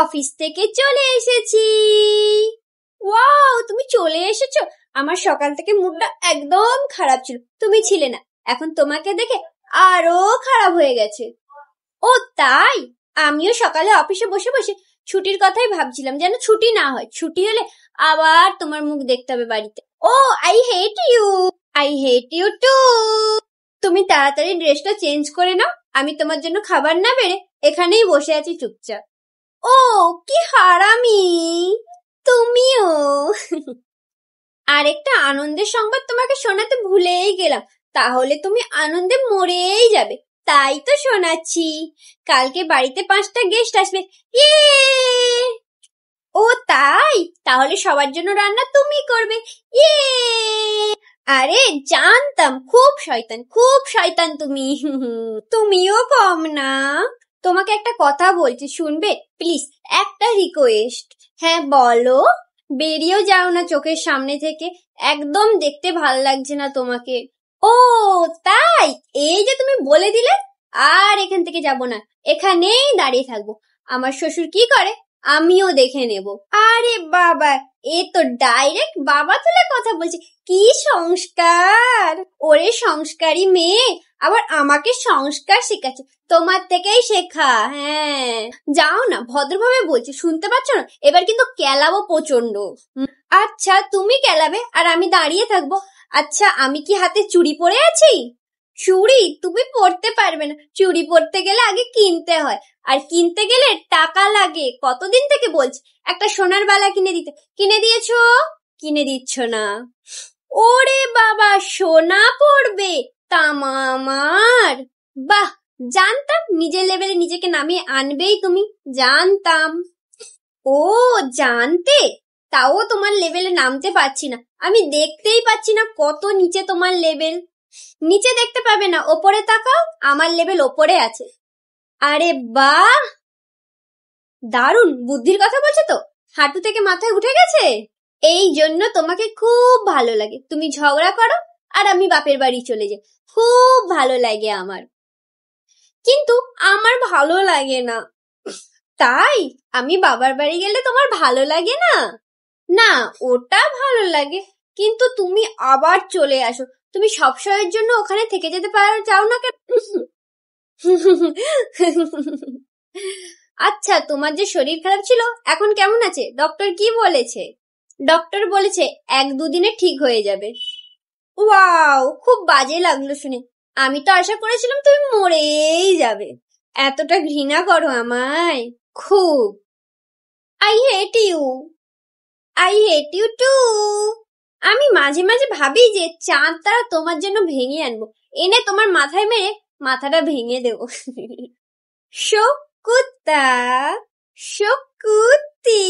Office থেকে চলে এসেছি। ওয়াও, তুমি চলে এসেছো। আমার সকাল থেকে মুডটা একদম খারাপ ছিল, তুমি ছিলে না। এখন তোমাকে দেখে আরো খারাপ হয়ে গেছে। ও তাই? আমিও সকালে অফিসে বসে বসে ছুটির কথাই ভাবছিলাম, যেন ছুটি না হয়। ছুটি হলে আবার তোমার মুখ দেখতে হবে বাড়িতে। Oh I hate you, I hate you too. তুমি তাড়াতাড়ি ড্রেসটা চেঞ্জ করে নাও, আমি তোমার জন্য খাবার না বেড়ে এখানেই বসে আছি চুপচাপ। ও কি হারামি তুমিও। আরেকটা আনন্দের সংবাদ তোমাকে শোনাতে ভুলেই গেলাম, তাহলে তুমি আনন্দে মরেই যাবে। তাই তো শোনাচ্ছি, কালকে বাড়িতে 5টা গেস্ট আসবে। ইয়ে! ও তাই? তাহলে সবার জন্য রান্না তুমি করবে। ইয়ে! আরে জানতাম, খুব শয়তান তুমি। তুমিও কম না। তোমাকে একটা কথা বলছি, শুনবে প্লিজ? একটা রিকোয়েস্ট। হ্যাঁ বলো। বেরিয়েও যাও না চোখের সামনে থেকে, একদম দেখতে ভাল লাগছে না তোমাকে। ও তাই? এই যে তুমি বলে দিলে, আর এখান থেকে যাব না, এখানেই দাঁড়িয়ে থাকবো। আমার শ্বশুর কি করে আমিও দেখে নেব। আরে বাবা, এ তো ডাইরেক্ট বাবা তুলে কথা বলছে। কি সংস্কার! ওরে সংস্কারী মেয়ে, আবার আমাকে সংস্কার শেখাচ্ছে। তোমার থেকেই শেখা। হ্যাঁ যাও না, ভদ্রভাবে বলছি, শুনতে পাচ্ছ না? এবার কিন্তু কেলাবো প্রচন্ড। আচ্ছা তুমি কেলাবে আর আমি দাঁড়িয়ে থাকবো। আচ্ছা আমি কি হাতে চুড়ি পরে আছি? চুড়ি তুমি পরতে পারবে না, চুড়ি পরতে গেলে আগে কিনতে হয়, আর কিনতে গেলে টাকা লাগে। কতদিন থেকে বলছি একটা সোনার বালা কিনে দিতে, কিনে দিয়েছো? কিনে দিচ্ছ না। ওরে বাবা, সোনা পড়বে তামা আমার। বাহ, জানতাম নিজের লেভেলে নিজেকে নামিয়ে আনবেই তুমি, জানতাম। ও জানতে? তাও তোমার লেভেলে নামতে পারছি না, আমি দেখতেই পাচ্ছি না কত নিচে তোমার লেভেল। নিচে দেখতে পাবে না, ওপরে তাকাও, আমার লেভেল ওপরে আছে। আরে বাহ, দারুণ বুদ্ধির কথা বলছো তো, হাঁটু থেকে মাথায় উঠে গেছে। এই জন্য তোমাকে খুব ভালো লাগে, তুমি ঝগড়া করো আর আমি বাপের বাড়ি চলে যাই, খুব ভালো লাগে আমার। কিন্তু আমার ভালো লাগে না। তাই? আমি বাবার বাড়ি গেলে তোমার ভালো লাগে না? না, ওটা ভালো লাগে, কিন্তু তুমি আবার চলে আসো। তুমি সবসময়ের জন্য ওখানে থেকে যেতে পারো, চাও না কেন? আচ্ছা তোমার যে শরীর খারাপ ছিল এখন কেমন আছে? ডক্টর কি বলেছে? ডক্টর বলেছে 1-2 দিনে ঠিক হয়ে যাবে। ওয়াও, খুব বাজে লাগলো শুনে। আমি তো আশা করেছিলাম তুমি মরেই যাবে। এতটা ঘৃণা করো আমায়? খুব। I hate you, I hate you too. আমি মাঝে মাঝে ভাবি যে চাঁদ তারা তোমার জন্য ভেঙে আনবো, এনে তোমার মাথায় মেরে মাথাটা ভেঙে দেবো। শকুতা, শকুতি।